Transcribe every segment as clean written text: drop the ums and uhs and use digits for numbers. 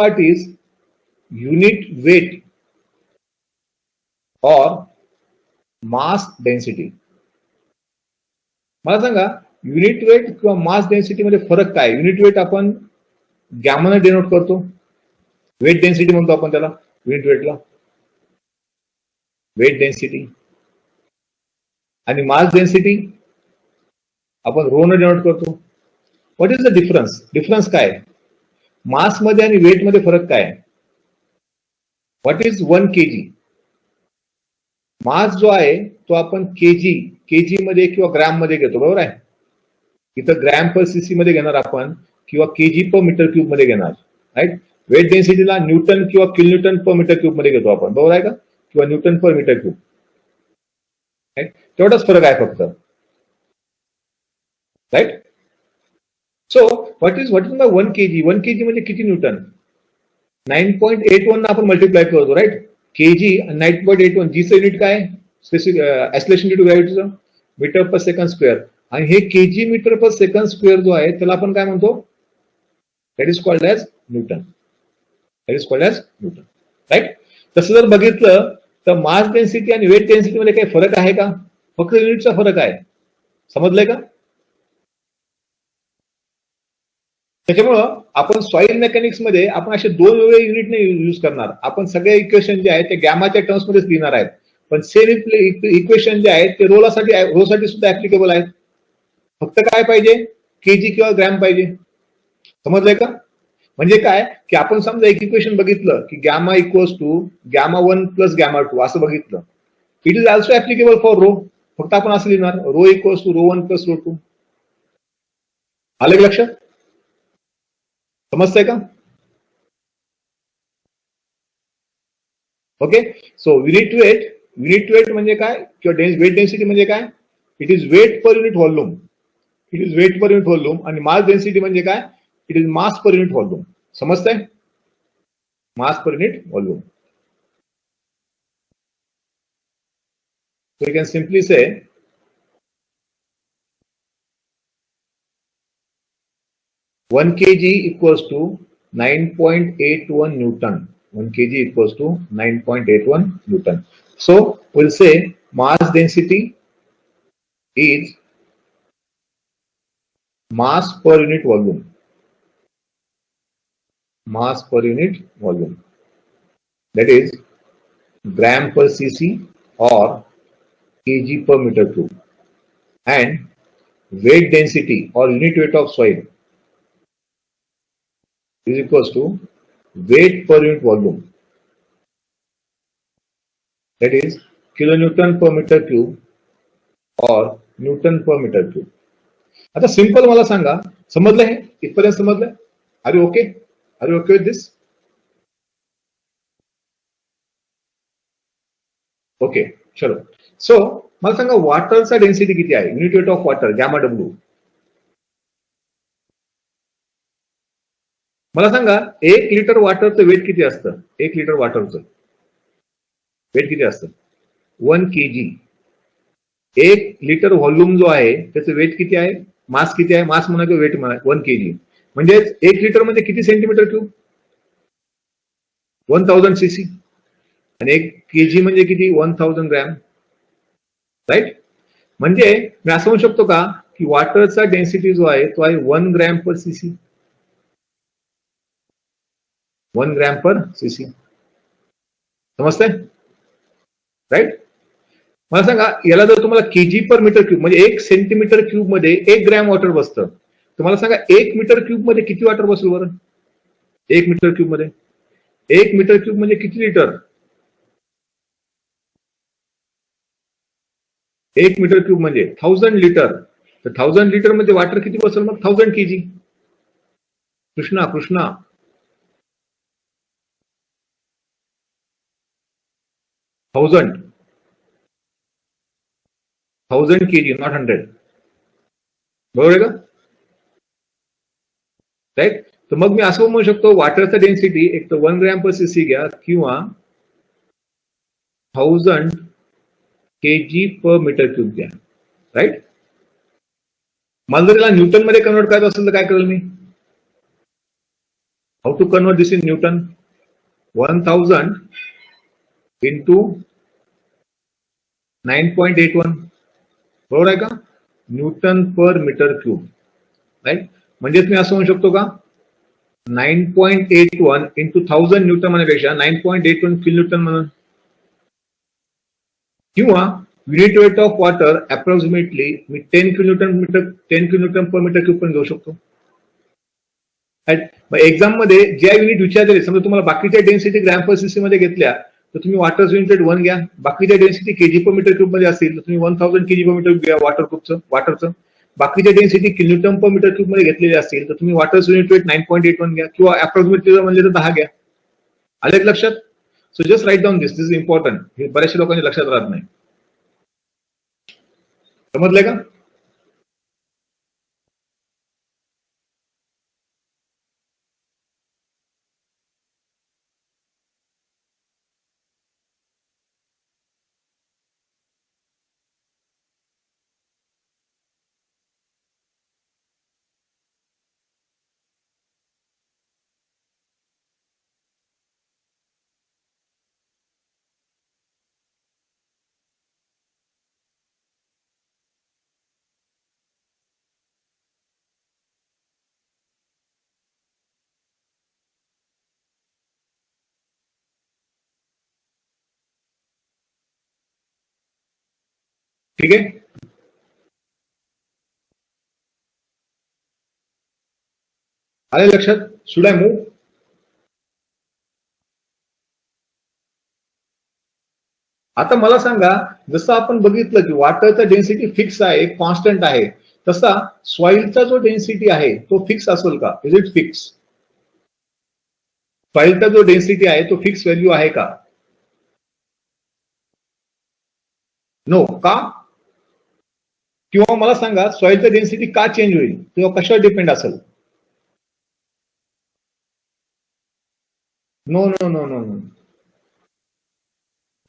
part is unit weight or mass density. मला सांगा unit weight किंवा मास डेन्सिटी मध्ये फरक काय? युनिट वेट आपण गॅमाने डिनोट करतो, वेट डेन्सिटी म्हणतो आपण त्याला, युनिट वेटला वेट डेन्सिटी, आणि मास डेन्सिटी आपण रो ने डिनोट करतो. What is the difference? Difference काय? मास मध्ये आणि वेट मध्ये फरक काय? What is 1 kg? मास जो आहे तो आपण केजी मध्ये किंवा ग्रॅम मध्ये घेतो, बरोबर आहे. इथं ग्रॅम पर सीसी मध्ये घेणार आपण किंवा केजी पर मीटर क्यूब मध्ये घेणार, राईट. वेट डेन्सिटीला न्यूटन किंवा किलोन्यूटन पर मीटर क्यूब मध्ये घेतो आपण, बरोबर आहे का, किंवा newton per metre cube, right. तेवढाच फरक आहे फक्त, right. So what is 1 kg? 1 kg म्हणजे किती न्यूटन? 9.81 आपण मल्टिप्लाय करतो, राईट. केजी 9.81, जीचं युनिट काय? स्पेसिफिक ऍक्सिलरेशन ड्यू टू ग्रॅव्हिटीचं मीटर पर सेकंड स्क्वेअर, आणि हे KG metre per second square जो आहे त्याला आपण काय म्हणतो? That is called as newton. That is called as newton, right. तसं जर बघितलं तर मास डेन्सिटी आणि वेट डेन्सिटी मध्ये काही फरक आहे का? फक्त युनिटचा फरक आहे. समजलंय का? त्याच्यामुळं आपण सॉइल मेकॅनिक्स मध्ये आपण असे दोन वेगळे युनिट नाही यूज करणार. आपण सगळे इक्वेशन जे आहेत ते गॅमाच्या टर्म्स मध्येच लिहिणार आहेत, पण सेम इक्वेशन जे आहेत ते रो साठी सुद्धा ऍप्लिकेबल आहेत. फक्त काय पाहिजे? केजी किंवा ग्रॅम पाहिजे. समजलंय का? म्हणजे काय की आपण समजा एक इक्वेशन बघितलं की gamma equals to gamma 1 plus gamma 2 असं बघितलं, it is also applicable for rho. फक्त आपण असं लिहिणार rho equals to rho 1 plus rho 2. आलं की लक्षात? समजतंय का? ओके. सो युनिट वेट म्हणजे काय किंवा वेट डेन्सिटी म्हणजे काय? It is weight per unit volume. It is weight per unit volume. आणि मास डेन्सिटी म्हणजे काय? It is mass per unit volume. समजतंय? Mass per unit volume. So you can simply say one kg equals to 9.81 Newton. 1 kg equals to 9.81 Newton. So we'll say mass density is mass per unit volume. Mass per unit volume. That is gram per cc or kg per meter cube. And weight density or unit weight of soil is equals to weight per unit volume. That is kilonewton per meter cube or newton per meter cube. आता simple मला सांगा, समजलं? हे इथपर्यंत समजलं? Are you okay? Are you okay with this? Okay, चलो. So मला सांगा वॉटरचा डेन्सिटी किती आहे? Unit weight of water gamma W. मला सांगा 1 लिटर वॉटरचं वेट किती असतं? 1 लिटर वॉटरचं वेट किती असतं? 1 kg. 1 लिटर व्हॉल्यूम जो आहे त्याचं वेट किती आहे? मास किती आहे? मास म्हणा किंवा वेट म्हणा, 1 kg. म्हणजे 1 लिटर मध्ये किती सेंटीमीटर क्यूब? 1000 cc. आणि 1 kg म्हणजे किती? 1000 ग्रॅम, राईट. म्हणजे मी असं म्हणू शकतो का की वॉटरचा डेन्सिटी जो आहे तो आहे 1 gram per CC. 1 gram per CC. समजतंय? राईट. मला सांगा याला जर तुम्हाला केजी पर मीटर क्यूब म्हणजे 1 सेंटीमीटर क्यूब मध्ये 1 ग्रॅम वॉटर बसतं, तुम्हाला सांगा 1 मीटर क्यूब मध्ये किती वॉटर बसेल बरं? 1 मीटर क्यूब मध्ये 1 मीटर क्यूब म्हणजे किती लिटर? 1 मीटर क्यूब म्हणजे 1000 लिटर. तर 1000 लिटर मध्ये वॉटर किती बसेल मग? 1000 kg. Krishna 1000 kg, not 100. बरोबर आहे का? राईट. तर मग मी असं म्हणू शकतो वॉटरचा डेन्सिटी एक तर 1 ग्रॅम पर सीसी घ्या किंवा 1000 kg पर मीटर क्यूब घ्या, राईट. मला जर त्याला न्यूटन मध्ये कन्वर्ट करायचं असेल तर काय करेल मी? How to convert this in newton? 1000 into 9.81, बरोबर आहे का? Newton per metre cube, right. म्हणजे तुम्ही असं म्हणू शकतो का 9.81 इंटू 1000 न्यूटन म्हणण्यापेक्षा 9.81 किलोन्यूटन म्हणून, किंवा unit weight of water approximately मी 10 किलोन्यूटन पर मीटर क्यूब पण घेऊ शकतो. एक्झाम मध्ये ज्या युनिट विचारले, समजा तुम्हाला बाकीच्या डेन्सिटी ग्रॅम पर सीसी मध्ये घेतल्या तर तुम्ही वॉटर युनिट 1 घ्या. बाकीच्या डेन्सिटी केजी पर मीटर क्यूब मध्ये असतील तर तुम्ही 1000 केजी पर मीटर घ्या वॉटरचं. बाकीच्या density kilonewton per metre cube मध्ये घेतलेले असतील तर तुम्ही वॉटर युनिट वेट 9.81 घ्या, किंवा अप्रॉक्सिमेटली म्हणले तर 10 घ्या. आले लक्षात? So just write down this is important. हे बऱ्याचशा लोकांच्या लक्षात राहत नाही. समजलंय का? ठीक आहे. आले लक्षात? Should I move? आता मला सांगा, जसं आपण बघितलं की वॉटरचा डेन्सिटी फिक्स आहे, कॉन्स्टंट आहे, तसा सॉइलचा जो डेन्सिटी आहे तो फिक्स असेल का? Is it fix? सॉइलचा जो डेन्सिटी आहे तो फिक्स व्हॅल्यू आहे का? नो. का? किंवा मला सांगा सॉइलचं डेन्सिटी का चेंज होईल किंवा कशावर डिपेंड असेल? No no no no no.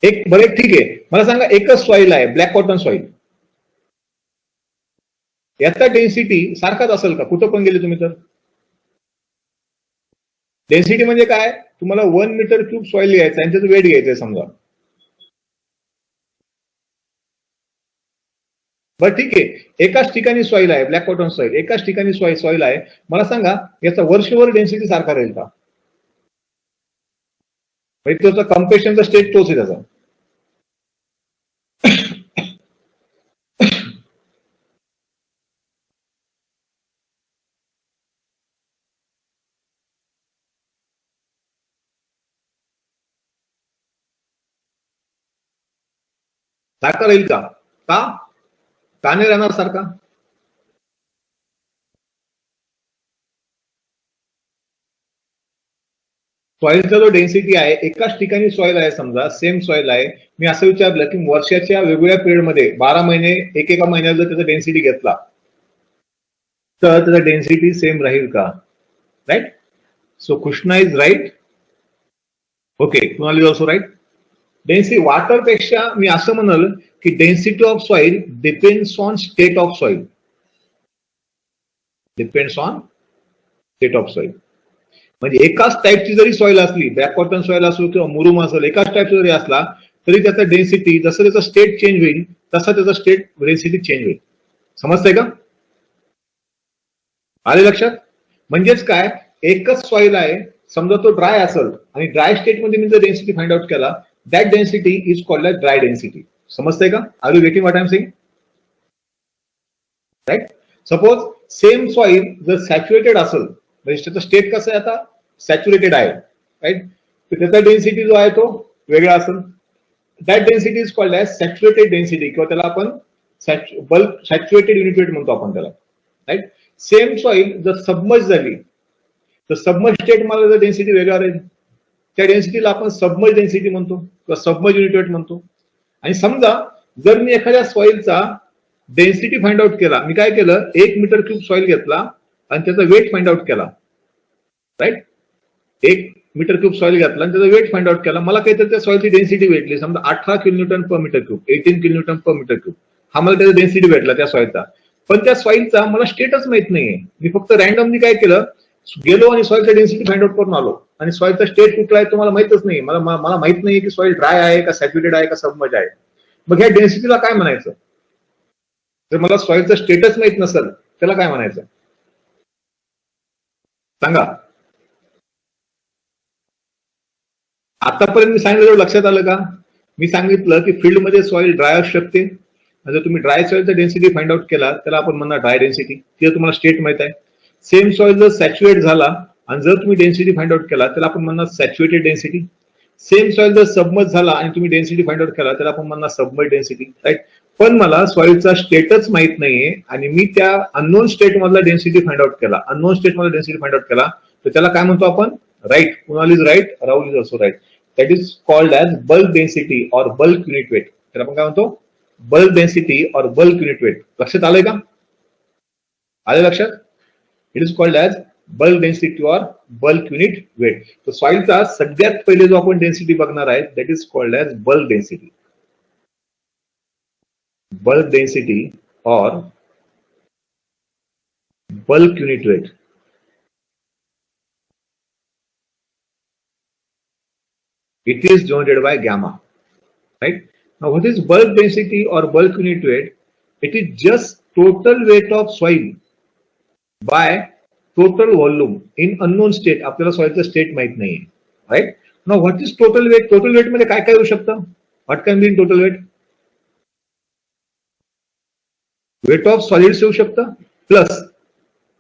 एक बरं ठीक आहे, मला सांगा एकच सॉइल आहे, ब्लॅक कॉटन सॉइल, याचा डेन्सिटी सारखाच असेल का कुठं पण गेले तुम्ही तर? डेन्सिटी म्हणजे काय? तुम्हाला 1 मीटर क्यूब सॉइल घ्यायचं आणि त्याचं वेट घ्यायचंय समजा. बरं ठीक आहे, एकाच ठिकाणी सॉइल आहे, ब्लॅक कॉटन सॉइल, एकाच ठिकाणी सॉइल आहे, मला सांगा याचा वर्षभर डेन्सिटी सारखा राहील का? म्हणजे त्याचा कम्प्रेशनचा स्टेट तोच आहे त्याचा. सारखा राहील का? का? का नाही राहणार सारखा? सॉइलचा जो डेन्सिटी आहे, एकाच ठिकाणी सॉइल आहे समजा, सेम सॉइल आहे, मी असं विचारलं की वर्षाच्या वेगवेगळ्या पिरियडमध्ये 12 महिने एकेका महिन्यात जर त्याचा डेन्सिटी घेतला तर त्याचा डेन्सिटी सेम राहील का? Right. So Krishna is right. Okay, Kunal is also right. Density water पेक्षा मी असं म्हणाल की density of soil depends on state of soil. Depends on state of soil. म्हणजे एकाच टाईपची जरी सॉइल असली, ब्लॅक कॉटन सॉइल असो किंवा मुरुम असेल, एकाच टाईपचा जरी असला तरी त्याचा डेन्सिटी जसं त्याचा स्टेट चेंज होईल तसा त्याचा स्टेट डेन्सिटी चेंज होईल. समजतंय का? आले लक्षात? म्हणजेच काय, एकच सॉइल आहे समजा, तो ड्राय असेल आणि ड्राय स्टेट मध्ये मी जर डेन्सिटी फाइंड आउट केला, that density is called as dry density. समजतंय का? Are you getting what I am saying? Right. Suppose same soil जर सॅच्युरेटेड असेल, म्हणजे त्याचं स्टेट कसं आहे आता, सॅच्युरेटेड आहे, राईट, तर त्याचा डेन्सिटी जो आहे तो वेगळा असेल. That density is called as saturated density, किंवा त्याला आपण बल्क सॅच्युरेटेड युनिट वेट म्हणतो आपण त्याला, राईट. सेम सॉइल जर सबमर्ज झाली तर सबमर्ज स्टेट मला जर डेन्सिटी वेगळा राहील, त्या डेन्सिटीला आपण सबमर्ज डेन्सिटी म्हणतो किंवा सबमर्ज युनिट वेट म्हणतो. आणि समजा जर मी एखाद्या सॉइलचा डेन्सिटी फाइंड आउट केला, मी काय केलं, 1 मीटर क्यूब सॉइल घेतला आणि त्याचा वेट फाइंड आउट केला, राईट. 1 मीटर क्यूब सॉइल घेतला आणि त्याचा वेट फाइंड आउट केला, मला काहीतरी त्या सॉइलची डेन्सिटी भेटली, समजा 18 kilonewton per metre cube, 18 kilonewton per metre cube, हा मला त्याचा डेन्सिटी भेटला त्या सॉइलचा. पण त्या सॉइलचा मला स्टेटच माहित नाहीये. मी फक्त रॅन्डमली काय केलं, गेलो आणि सॉइलचा डेन्सिटी फाइंड आउट करून आलो आणि सॉइलचा स्टेट कुठला आहे तुम्हाला माहितच नाही, मला माहित नाही की सॉइल ड्राय आहे का सॅच्युरेटेड आहे का सबमर्ज आहे. मग ह्या डेन्सिटीला काय म्हणायचं? जर मला सॉइलचं स्टेटस माहित नसेल त्याला काय म्हणायचं सांगा. आतापर्यंत मी सांगितलं लक्षात आलं का? मी सांगितलं की फील्डमध्ये सॉइल ड्राय असू शकते. जर तुम्ही ड्राय सॉइलचा डेन्सिटी फाइंड आउट केला त्याला आपण म्हणणार ड्राय डेन्सिटी, ते तुम्हाला स्टेट माहित आहे. सेम सॉइल जर सॅच्युरेट झाला आणि जर तुम्ही डेन्सिटी फाइंड आउट केला त्याला आपण म्हणणार सॅच्युरेटेड डेन्सिटी. सेम सॉइल जर सबमर्ज झाला आणि तुम्ही डेन्सिटी फाइंड आउट केला त्याला आपण म्हणणार सबमर्ज डेन्सिटी, राईट. पण मला सॉइलचा स्टेटच माहित नाहीये आणि मी त्या अननोन स्टेट मधला डेन्सिटी फाइंड आउट केला, अननोन स्टेट मधला डेन्सिटी फाइंड आउट केला, तर त्याला काय म्हणतो आपण? Right. Kunal is right, Rahul is also right. That is called as bulk density और बल्क युनिट वेट. त्याला आपण काय म्हणतो? बल्क डेन्सिटी और बल्क युनिट वेट. लक्षात आलंय का? आलं लक्षात? It is called as bulk density और बल्क युनिट वेट. तर सॉइलचा सगळ्यात पहिले जो आपण डेन्सिटी बघणार आहे that is called as bulk density. Bulk density और bulk unit weight. It is denoted by gamma, right? Now, what is bulk density or bulk unit weight? It is just total weight of soil by total volume in unknown state. आपल्याला सॉइलचं state माहित नाहीये, right. Now what is total weight? Total weight मध्ये काय काय येऊ शकतं? What can be in total weight? Weight of solids येऊ शकतं, प्लस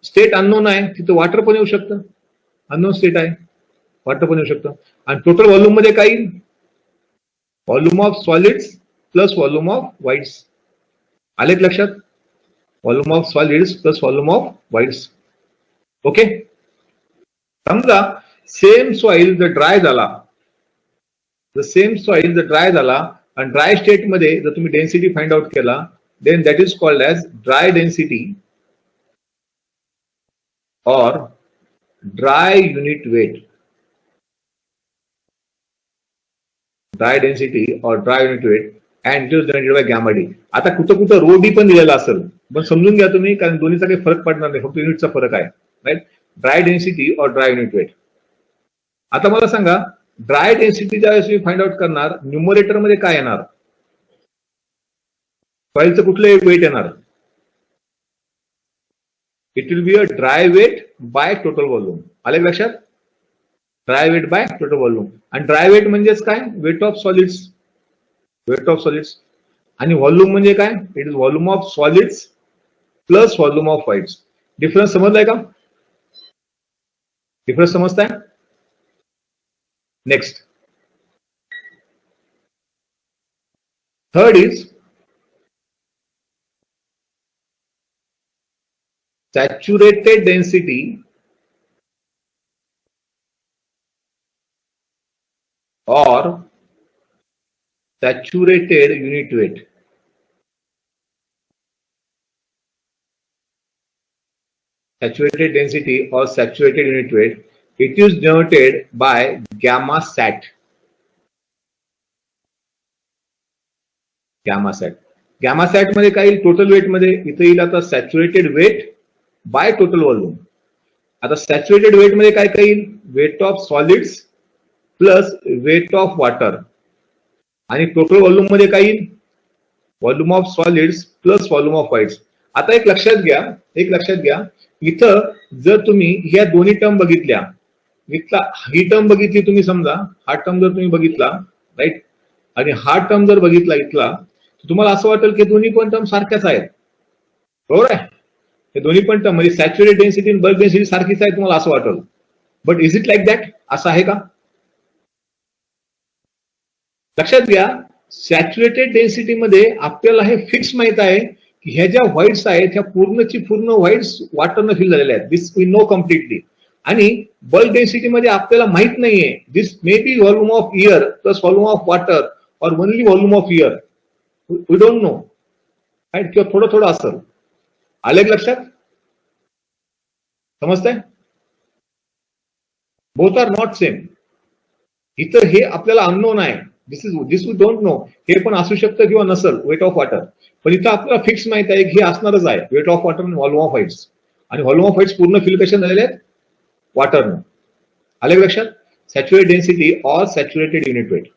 स्टेट अननोन आहे तिथं वॉटर पण येऊ शकतं, अननोन स्टेट आहे, वॉटर पण येऊ शकतं. आणि टोटल व्हॉल्यूम मध्ये काही volume of solids plus volume of voids. आले लक्षात? Volume of solids plus volume of voids. Okay. समजा सेम सॉइल जर ड्राय झाला, आणि ड्राय स्टेट मध्ये जर तुम्ही डेन्सिटी फाइंड आउट केला then that is called as dry density और dry unit weight. Dry density और dry unit weight and it is generated by gamma D. आता कुठं कुठं रो डी पण दिलेला असेल, पण समजून घ्या तुम्ही, कारण दोन्हीचा काही फरक पडणार नाही, फक्त युनिटचा फरक आहे, राईट. ड्राय डेन्सिटी और ड्राय युनिट वेट. आता मला सांगा, ड्राय डेन्सिटी ज्यावेळेस मी फाइंड आउट करणार, न्यूमरेटर मध्ये काय येणार? सॉइलचं कुठलं वेट येणार? It will be a dry weight by total volume. आले लक्षात? Dry weight by total volume. आणि ड्राय वेट म्हणजेच काय? Weight of solids, weight of solids. आणि व्हॉल्यूम म्हणजे काय? It is volume of solids plus volume of voids. Difference समजलाय का? Difference समजताय? Next, third is saturated density और saturated unit weight. Saturated density or saturated unit weight, it is denoted by gamma sat. Gamma sat. Gamma sat मध्ये काय येईल? Total weight मध्ये इथे येईल आता saturated weight by total volume. आता saturated weight मध्ये काय काय येईल? Weight of solids plus weight of water. आणि टोटल व्हॉल्यूम मध्ये काय येईल? Volume of solids plus volume of voids. आता एक लक्षात घ्या, इथं जर तुम्ही ह्या दोन्ही टर्म बघितल्या, इथला ही टर्म बघितली तुम्ही, समजा हा टर्म जर तुम्ही बघितला, राईट, आणि हा टर्म जर बघितला इथला, तर तुम्हाला असं वाटेल की दोन्ही पण टर्म सारख्याच आहेत, बरोबर आहे? हे दोन्ही पण टर्म म्हणजे सॅच्युरेटेड डेन्सिटी आणि बल्क डेन्सिटी सारखीच आहे तुम्हाला असं वाटेल. But is it like that? असं आहे का? लक्षात घ्या, सॅच्युरेटेड डेन्सिटी मध्ये आपल्याला हे फिक्स माहित आहे की ह्या ज्या व्हाइट्स आहेत ह्या पूर्णची पूर्ण व्हाइट्स वॉटरनं फिल झालेल्या आहेत. This we know completely. आणि बल्क डेन्सिटी मध्ये आपल्याला माहित नाहीये, this may be volume of air plus volume of water और only volume of air, we don't know, right, किंवा थोडं थोडं असेल. आले लक्षात? समजतंय? Both are not same. इथं हे आपल्याला अननोन आहे, दिस वी डोंट नो, हे पण असू शकतं किंवा नसल वेट ऑफ वॉटर. पण इथं आपल्याला फिक्स माहित आहे की हे असणारच आहे वेट ऑफ वॉटर आणि व्हॉल्यूम ऑफ व्हाइट्स. आणि व्हॉल्यूम ऑफ व्हाइट्स पूर्ण फिल कशा झालेले आहेत? वॉटरनं. आले का लक्षात? Saturated density or saturated unit weight.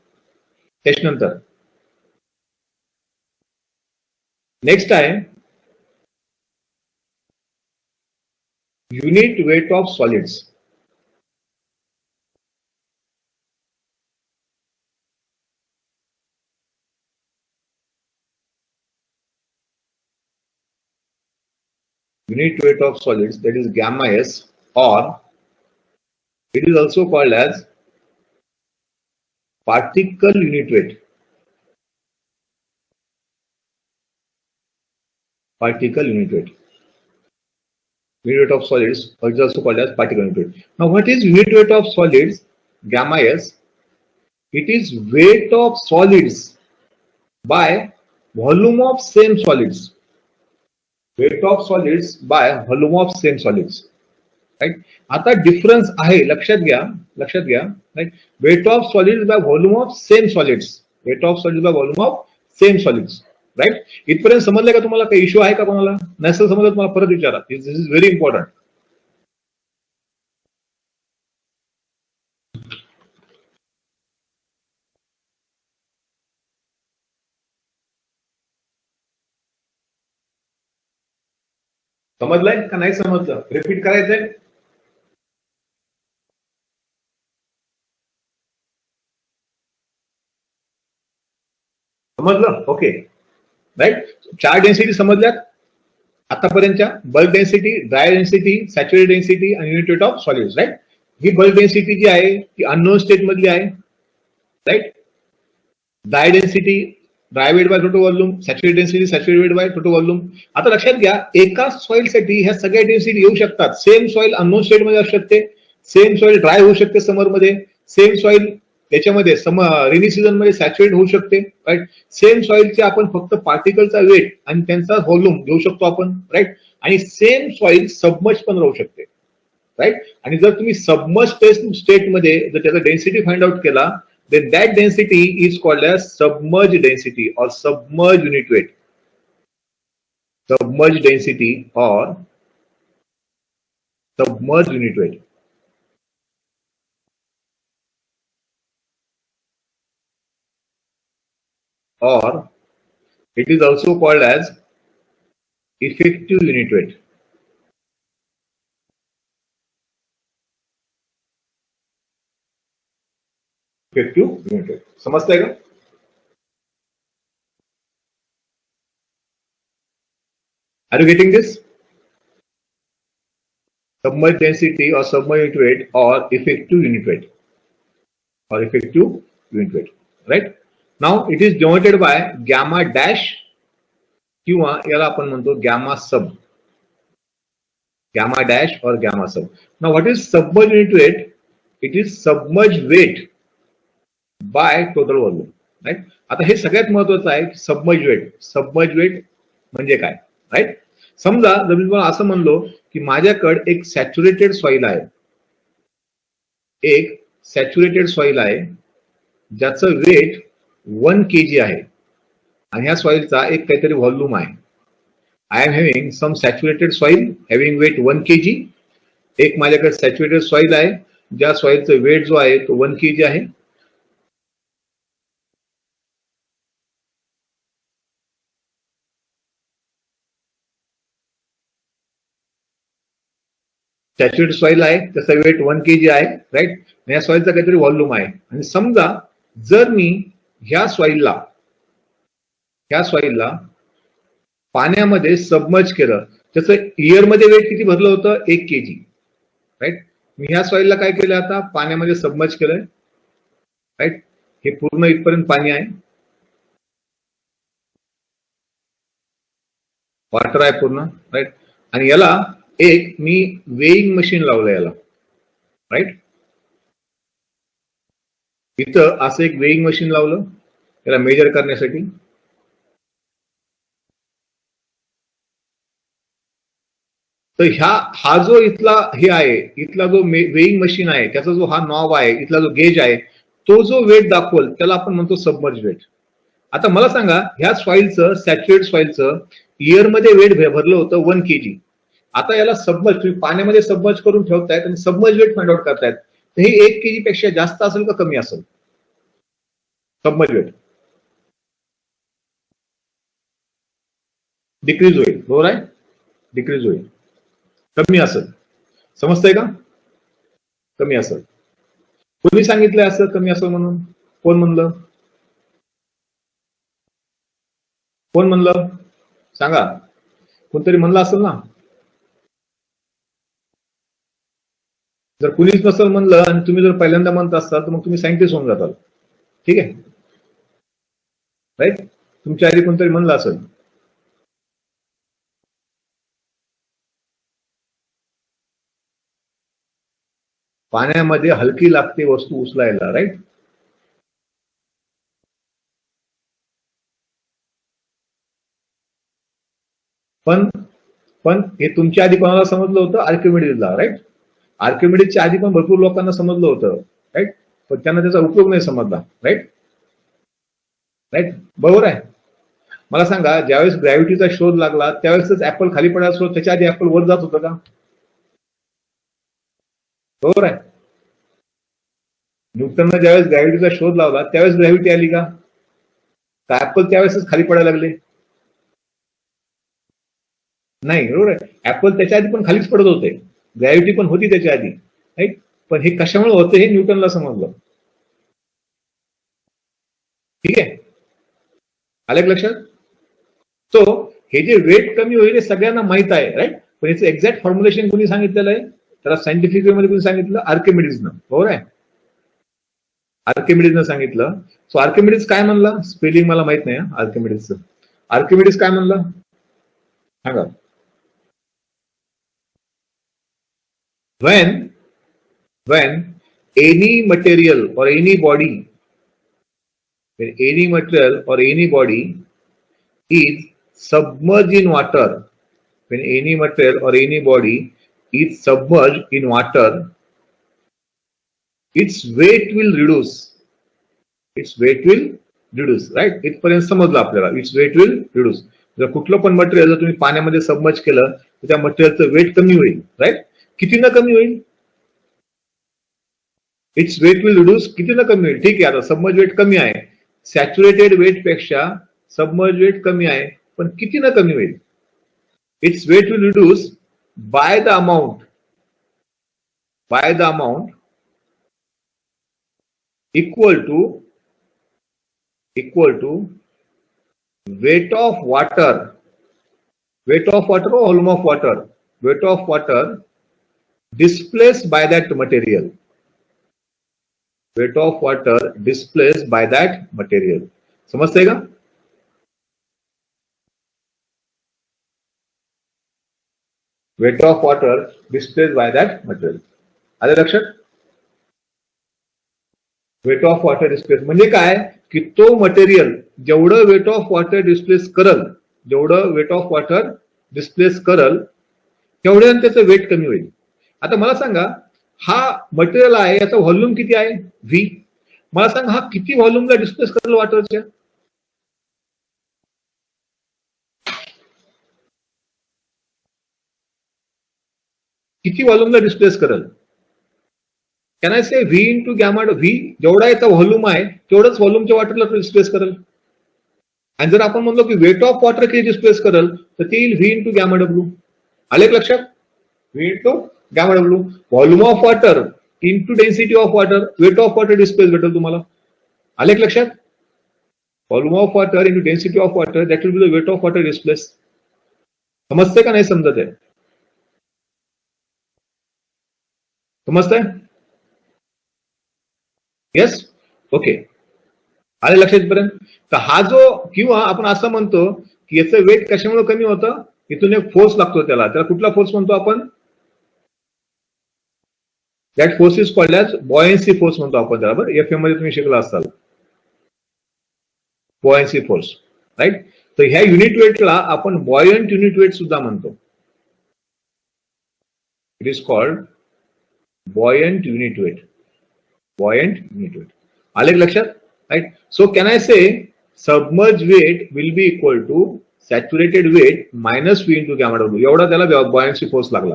त्याच्यानंतर नेक्स्ट आहे unit weight of solids. Unit weight of solids, that is gamma s, or it is also called as particle unit weight. Particle unit weight. Unit weight of solids, or it is also called as particle unit weight. Now, what is unit weight of solids? Gamma s. It is weight of solids by volume of same solids. Weight of solids by volume of same solids. Right. आता difference आहे, लक्षात घ्या right. Weight of solids by volume of same solids. Weight of solids by volume of same solids. Right. इथपर्यंत समजलं का तुम्हाला? काही issue आहे का कोणाला? नसेल समजलं तुम्हाला परत विचारा. दिस इज व्हेरी इम्पॉर्टंट. समजलंय का नाही समजलं? रिपीट करायचंय? समजलं? Okay right. 4 डेन्सिटी समजल्यात आतापर्यंतच्या. Bulk density, dry density, saturated density आणि unit weight of solids. Right. ही बल्क डेन्सिटी जी आहे ती अननोन स्टेट मधली आहे. Right. Dry density dry weight by total volume, saturated density saturated weight by total volume. आता लक्षात घ्या, एका सॉइल साठी ह्या सगळ्या डेन्सिटी येऊ शकतात. सेम सॉइल अननोन स्टेट मध्ये असू शकते, सेम सॉइल ड्राय होऊ शकते समर मध्ये, सेम सॉइल त्याच्यामध्ये रेनी सीझन मध्ये सॅच्युरेट होऊ शकते. राईट. सेम सॉइलचे आपण फक्त पार्टिकलचा वेट आणि त्यांचा व्हॉल्यूम घेऊ शकतो आपण. राईट. आणि सेम सॉइल सबमर्ज पण राहू शकते. राईट. आणि जर तुम्ही सबमर्ज स्टेट मध्ये जर त्याचा डेन्सिटी फाइंड आउट केला, then that density is called as submerged density or submerged unit weight. Submerged density or submerged unit weight. Or it is also called as effective unit weight. Effective unit weight. समजताय का? Are you getting this? Submerged density or submerged unit weight or effective unit weight. Or effective unit weight. Right? Now it is denoted by gamma dash किंवा याला आपण म्हणतो gamma sub. Gamma dash or gamma sub. Now what is submerged unit weight? It is submerged weight by total volume. Right. आता हे सगळ्यात महत्वाचं आहे की सबमर्ज वेट. सबमर्ज वेट म्हणजे काय? राईट. समजा जर मी तुम्हाला असं म्हणलो की माझ्याकडे एक सॅच्युरेटेड सॉइल आहे, एक सॅच्युरेटेड सॉइल आहे ज्याचं वेट 1 kg आहे आणि ह्या सॉइलचा एक काहीतरी व्हॉल्यूम आहे. I am having some saturated soil having weight 1 kg. एक माझ्याकडे सॅच्युरेटेड सॉइल आहे ज्या सॉइलचं वेट जो आहे तो 1 kg आहे. सॅच्युरेटेड सॉइल आहे त्याचा वेट 1 kg आहे. राईट. या सॉइलचा काहीतरी व्हॉल्यूम आहे. आणि समजा जर मी ह्या सॉइलला पाण्यामध्ये सबमर्ज केलं, त्याचं इयरमध्ये वेट किती भरलं होतं? 1 kg. राईट. मी ह्या सॉइलला काय केलं? आता पाण्यामध्ये सबमर्ज केलंय. राईट. हे पूर्ण इथपर्यंत पाणी आहे, वॉटर आहे पूर्ण. राईट. आणि याला एक मी वेइंग मशीन लावलं याला. राईट. इथं असं एक वेइंग मशीन लावलं याला मेजर करण्यासाठी. तर हा जो इथला हे आहे, इथला जो वेइंग मशीन आहे त्याचा जो हा नॉब आहे, इथला जो गेज आहे, तो जो वेट दाखवल त्याला आपण म्हणतो सबमर्ज वेट. आता मला सांगा, ह्या सॉइलचं सॅच्युरेट सॉइलचं इयरमध्ये वेट भरलं होतं 1 kg. आता याला सबमर्ज, तुम्ही पाण्यामध्ये सबमर्ज करून ठेवतायत आणि सबमर्ज वेट फाइंड आउट करतायत, तर हे 1 kg पेक्षा जास्त असेल का कमी असेल सबमर्ज वेट? डिक्रीज होईल, बरोबर आहे, डिक्रीज होईल, कमी असेल. समजतंय का? कमी असेल. कोणी सांगितलंय असं कमी असेल म्हणून? कोण म्हणलं? कोण म्हणलं सांगा? कोणतरी म्हणलं असेल ना. जर कुणीच नसेल म्हणलं आणि तुम्ही जर पहिल्यांदा म्हणत असाल तर मग तुम्ही सायंटिस्ट होऊन जाताल. ठीक आहे, राईट? तुमच्या आधी कोणतरी म्हणलं असेल. पाण्यामध्ये हलकी लागते वस्तू उचलायला, राईट? पण हे तुमच्या आधी कोणाला समजलं होतं? आर्किमिडीजला, राईट? आर्किमिडीजच्या आधी पण भरपूर लोकांना समजलं होतं, राईट? पण त्यांना त्याचा उपयोग नाही समजला, राईट? राईट, बरोबर आहे. मला सांगा, ज्यावेळेस ग्रॅव्हिटीचा शोध लागला त्यावेळेसच ऍपल खाली पडायला शोध, त्याच्या आधी ऍपल वर जात होतं का? बरोबर आहे. न्यूटननं ज्यावेळेस ग्रॅव्हिटीचा शोध लावला त्यावेळेस ग्रॅव्हिटी आली का? ऍपल त्यावेळेसच खाली पडायला लागले? नाही, बरोबर आहे. ऍपल त्याच्या आधी पण खालीच पडत होते, ग्रॅव्हिटी पण होती त्याच्या आधी, राईट? पण हे कशामुळे होतं हे न्यूटनला समजलं. ठीक आहे, आलं का लक्षात? सो हे जे वेट कमी होईल हे सगळ्यांना माहित आहे, राईट? पण याचं एक्झॅक्ट फॉर्म्युलेशन कोणी सांगितलेलं आहे? त्याला सायंटिफिक वे मध्ये कोणी सांगितलं? आर्किमिडीजनं, बरोबर आहे? आर्किमिडीजनं सांगितलं. सो आर्किमिडीज काय म्हणला? स्पेलिंग मला माहित नाही आर्किमिडीजचं. आर्किमिडीज काय म्हणला सांगा? when any material or any body, when any material or any body is submerged in water, when any material or any body is submerged in water, its weight will reduce. Its weight will reduce, right? इथपर्यंत समजलं आपल्याला. Its weight will reduce. जर कुठलं पण material जर तुम्ही पाण्यामध्ये submerge केलं तर त्या मटेरियलचं वेट कमी होईल, राईट? कितीनं कमी होईल? इट्स वेट विल रिड्यूस, कितीनं कमी होईल? ठीक आहे, आता सबमर्ज वेट कमी आहे, सॅच्युरेटेड वेट पेक्षा सबमर्ज वेट कमी आहे, पण कितीनं कमी होईल? Its weight will reduce by the amount equal to weight of water or volume of water, weight of water displaced by that material, weight of water displaced by that material. समजतंय का? weight of water displaced by that material. आलं लक्षात? Weight of water displace म्हणजे काय की तो material जेवढं weight of water displace करल, तेवढ्यानं त्याचं वेट कमी होईल. आता मला सांगा, हा मटेरियल आहे याचा व्हॉल्यूम किती आहे? व्ही. मला सांगा हा किती व्हॉल्यूमला डिस्प्लेस करेल वॉटरच्या? किती व्हॉल्यूमला डिस्प्लेस करेल? Can I say V into gamma V, जेवढा याचा व्हॉल्यूम आहे तेवढंच व्हॉल्यूमच्या वॉटरला डिस्प्लेस करेल. आणि जर आपण म्हणलो की वेट ऑफ वॉटर किती डिस्प्लेस करेल तर ते येईल व्ही इंटू गॅमा डब्ल्यू. आले लक्षात? V into gamma W, volume of water into density of water, weight of water displace भेटेल तुम्हाला. आले लक्षात? Volume of water into density of water, that will be the weight of water displace. समजतंय का नाही समजत आहे? समजतंय? येस, ओके, आले लक्षात पर्यंत? तर हा जो, किंवा आपण असं म्हणतो की याचं वेट कशामुळे कमी होतं? इथून एक फोर्स लागतो त्याला कुठला फोर्स म्हणतो आपण? That force is called as buoyancy force म्हणतो आपण त्याला. बरं, एफएम मध्ये तुम्ही शिकला असाल बॉयन्सी फोर्स, राईट? तर ह्या युनिट वेटला आपण बॉयंट युनिट वेट सुद्धा म्हणतो. It is called buoyant unit weight. आले लक्षात? Right? So can I say submerged weight will be equal to saturated weight minus V into gamma W, एवढा त्याला buoyancy force लागला,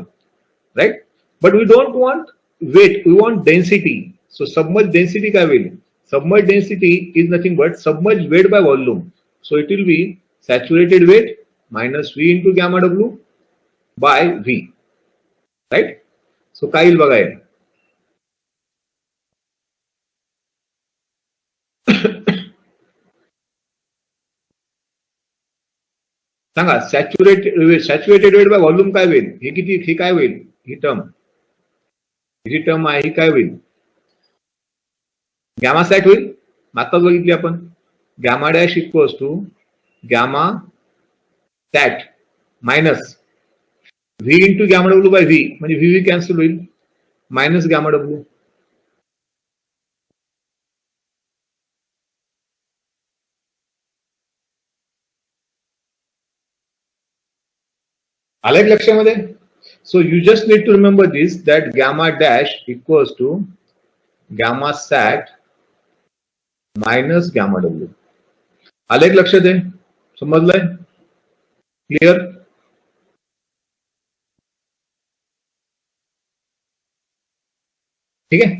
right. But we don't want weight, we want density. So submerge density काय होईल? Submerge density is nothing but submerge weight by volume. So it will be saturated weight minus V into gamma W by V, right. So काय येईल बघा, सांगा. Saturated weight by volume काय होईल? हे किती, ही काय होईल? ही टर्म आहे, ही काय होईल? गॅमा सॅट होईल. आताच बघितली आपण, gamma dash equals to gamma sat minus V into gamma W by V, म्हणजे व्ही कॅन्सल होईल, मायनस गॅमा डब्ल्यू. आलंय लक्षामध्ये? So you just need to remember this, that gamma dash equals to gamma sat minus gamma W. आलंय लक्षात आहे? समजलंय? Clear? ठीक आहे.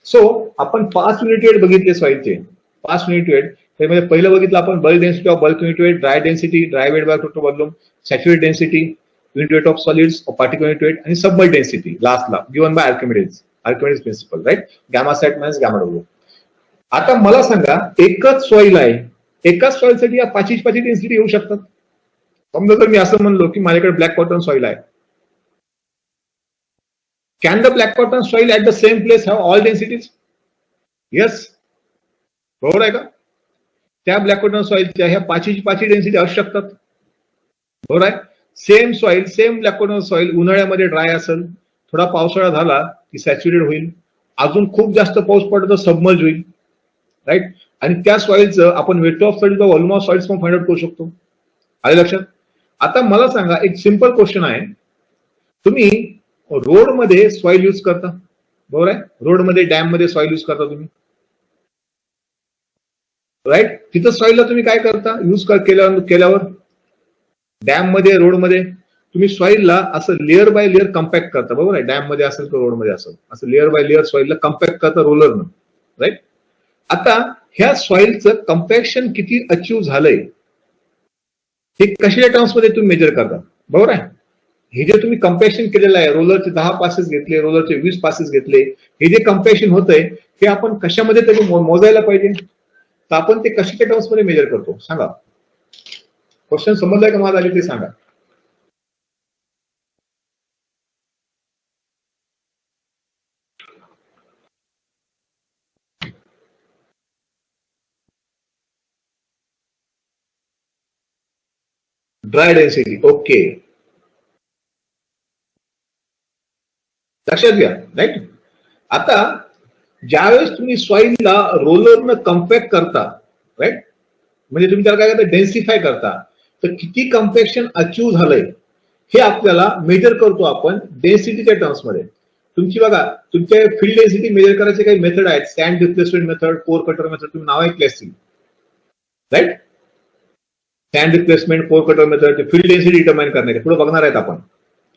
सो आपण 5 युनिट वेट बघितले सॉइलचे, 5 युनिट वेट. त्यामध्ये पहिलं बघितलं आपण bulk density of bulk unit weight, dry density, dry weight by total volume, saturated density, unit weight of solids, particle unit weight आणि सबमर्ज डेन्सिटी लास्टला given by Archimedes principle, right. Gamma sat minus gamma W. आता मला सांगा, एकच soil आहे, एकाच सॉइलसाठी या पाचही डेन्सिटी येऊ शकतात. समजा जर मी असं म्हणलो की माझ्याकडे ब्लॅक कॉटन सॉइल आहे, can the black cotton soil at the same place have all densities? Yes, बरोबर आहे का? त्या ब्लॅक कॉटन सॉइलच्या ह्या पाचही डेन्सिटी असू शकतात, बरोबर आहे. Same soil, same black cotton soil उन्हाळ्यामध्ये ड्राय असेल, थोडा पावसाळा झाला की सॅच्युरेट होईल, अजून खूप जास्त पाऊस पडला तर सबमर्ज होईल, राईट. आणि त्या सॉइलचं आपण weight of soil volume of soils पण फाइंड आउट करू शकतो. आले लक्षात? आता मला सांगा, एक सिंपल क्वेश्चन आहे, तुम्ही रोडमध्ये सॉइल यूज करता, बरोबर आहे. रोडमध्ये, डॅम मध्ये सॉइल यूज करता तुम्ही, राईट. तिथं सॉइलला तुम्ही काय करता? यूज केल्यावर डॅम मध्ये, रोडमध्ये तुम्ही सॉइलला असं लेअर बाय लेअर कम्पॅक्ट करता, बरोबर आहे. डॅम मध्ये असेल किंवा रोडमध्ये असेल, असं लेअर बाय लेअर सॉइलला कम्पॅक्ट करता रोलरनं, राईट. आता ह्या सॉइलचं कम्पॅक्शन किती अचीव्ह झालंय हे कशाच्या टर्म्स मध्ये तुम्ही मेजर करता, बरोबर आहे. हे जे तुम्ही कम्पॅक्शन केलेलं आहे, रोलरचे 10 पासेस घेतले, रोलरचे 20 पासेस घेतले, हे जे कम्पॅक्शन होतंय हे आपण कशामध्ये तरी मोजायला पाहिजे. तर आपण ते कशाच्या टर्म्स मध्ये मेजर करतो सांगा. क्वेश्चन समजलाय का माझा? आली ते सांगा. ड्राय डेन्सिटी, ओके, लक्षात घ्या, राईट. आता ज्यावेळेस तुम्ही सॉइलला रोलरनं कम्पॅक्ट करता, राईट, म्हणजे तुम्ही त्याला काय करता? डेन्सिफाय करता. तर किती कम्पॅक्शन अचीव्ह झालंय हे आपल्याला मेजर करतो आपण डेन्सिटीच्या टर्म्स मध्ये. तुमची बघा, तुमच्या फील्ड डेन्सिटी मेजर करायचे काही मेथड आहेत, सँड रिप्लेसमेंट मेथड, पोर कटर मेथड, तुम्ही नाव ऐकले असतील, राईट. सँड रिप्लेसमेंट, पोर cutter method, field density determine करण्याचे पुढे बघणार आहेत आपण,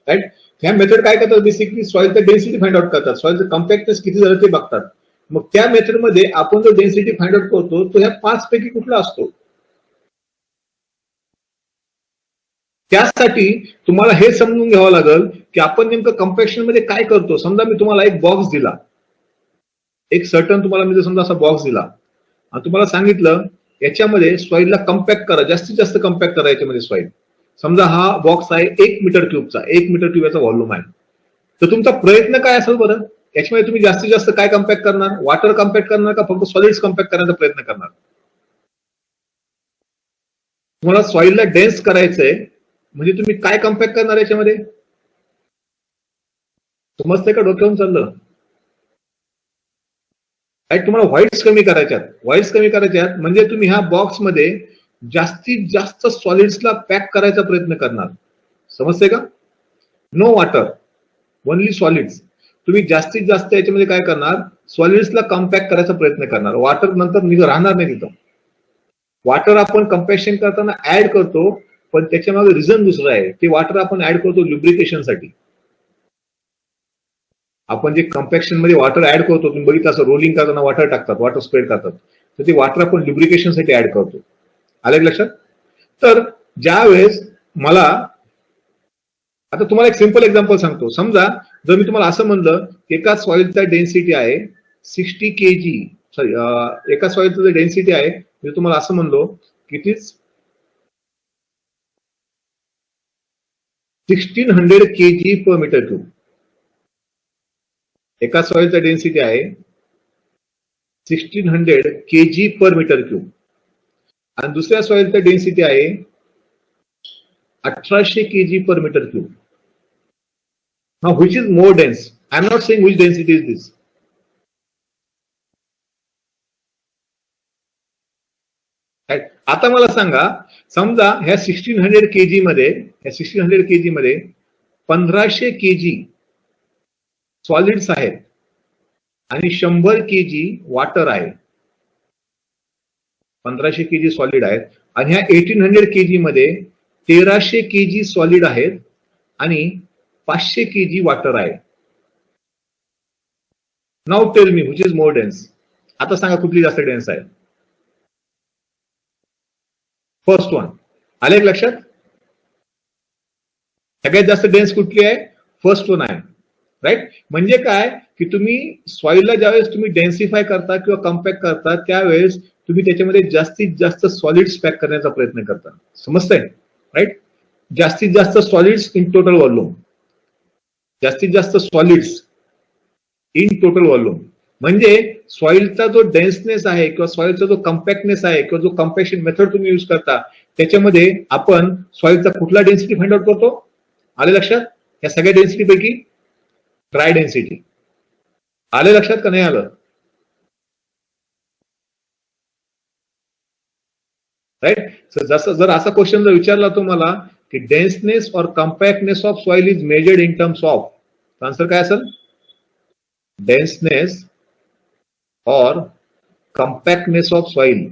राईट. ह्या मेथड काय करतात? बेसिकली सॉइलचं डेन्सिटी फाइंड आउट करतात, सॉइलचं कम्पॅक्टनेस किती झालं ते बघतात. मग त्या मेथडमध्ये आपण जो डेन्सिटी फाइंड आउट करतो तो ह्या 5 पैकी कुठला असतो? त्यासाठी तुम्हाला हे समजून घ्यावं लागेल की आपण नेमकं कम्पॅक्शन मध्ये काय करतो. समजा मी तुम्हाला एक बॉक्स दिला, एक सर्टन तुम्हाला मी समजा असा बॉक्स दिला आणि तुम्हाला सांगितलं याच्यामध्ये सॉइलला कम्पॅक्ट करा, जास्तीत जास्त कम्पॅक्ट करा याच्यामध्ये सॉइल. समजा हा बॉक्स आहे 1 मीटर क्यूबचा, 1 मीटर क्यूब याचा व्हॉल्यूम आहे. तर तुमचा प्रयत्न काय असेल बरं? याच्यामध्ये तुम्ही जास्तीत जास्त काय कम्पॅक्ट करणार? वॉटर कम्पॅक्ट करणार का फक्त सॉलिड्स कम्पॅक्ट करण्याचा प्रयत्न करणार? तुम्हाला सॉइलला डेन्स करायचंय म्हणजे तुम्ही काय कम्पॅक्ट करणार याच्यामध्ये? समजतंय का? डोक्यावरून चाललं? तुम्हाला व्हाईट्स कमी करायच्यात. व्हाईट्स कमी करायच्यात म्हणजे तुम्ही ह्या बॉक्समध्ये जास्तीत जास्त सॉलिड्सला पॅक करायचा प्रयत्न करणार. समजतंय का? No water, only solids. तुम्ही जास्तीत जास्त याच्यामध्ये काय करणार? सॉलिड्सला कम्पॅक्ट करायचा प्रयत्न करणार. वॉटर नंतर राहणार नाही तिथं. वॉटर आपण कम्पॅक्शन करताना ऍड करतो पण त्याच्या मागे रिझन दुसरं आहे. ते वॉटर आपण ऍड करतो लुब्रिकेशनसाठी. आपण जे कम्पॅक्शन मध्ये वॉटर ऍड करतो, तुम्ही बघितलं असं रोलिंग करताना वॉटर टाकतात, वॉटर स्प्रेड करतात, तर ते वॉटर आपण लुब्रिकेशनसाठी ऍड करतो. आलं लक्षात? तर ज्या वेळेस मला आता तुम्हाला एक सिंपल एक्झाम्पल सांगतो. समजा जर मी तुम्हाला असं म्हणलं एका सॉइलचा डेन्सिटी आहे 60 kg, सॉरी एका सॉइलचा जो डेन्सिटी आहे, मी तुम्हाला असं म्हणलो की it is 1600 kg per metre cube. एका सॉइलचा डेन्सिटी आहे 1600 kg पर मीटर क्यूब आणि दुसऱ्या सॉइलचा डेन्सिटी आहे 1800 kg per meter cube. Now, which is more dense? I am not saying which density is this. Right? आता मला सांगा, समजा ह्या 1600 kg मध्ये 1500 kg सॉलिड्स आहेत आणि 100 kg वॉटर आहे. 1500 kg सॉलिड आहेत आणि ह्या 1800 kg मध्ये 1300 kg सॉलिड आहेत आणि 500 kg वॉटर आहे. Now tell me which is more dense. आता सांगा कुठली जास्त डेन्स आहे. First one. आले एक लक्षात? सगळ्यात जास्त डेन्स कुठली आहे? फर्स्ट वन आहे. राईट? म्हणजे काय की तुम्ही सॉइलला ज्यावेळेस तुम्ही डेन्सिफाय करता किंवा कम्पॅक्ट करता त्यावेळेस तुम्ही त्याच्यामध्ये जास्तीत जास्त सॉलिड्स पॅक करण्याचा प्रयत्न करता. समजतंय? राईट? जास्तीत जास्त सॉलिड्स इन टोटल व्हॉल्यूम. जास्तीत जास्त सॉलिड्स इन टोटल व्हॉल्यूम म्हणजे सॉइलचा जो डेन्सनेस आहे किंवा सॉइलचा जो कम्पॅक्टनेस आहे किंवा जो कम्पॅक्शन मेथड तुम्ही युज करता त्याच्यामध्ये आपण सॉइलचा कुठला डेन्सिटी फाइंड आउट करतो. आले लक्षात? या सगळ्या डेन्सिटी पैकी ड्राय डेन्सिटी. आले लक्षात का नाही आलं? राईट? जसं जर असा क्वेश्चन जर विचारला तुम्हाला की डेन्सनेस और compactness of soil is measured in terms of, answer काय असेल? denseness or compactness of soil.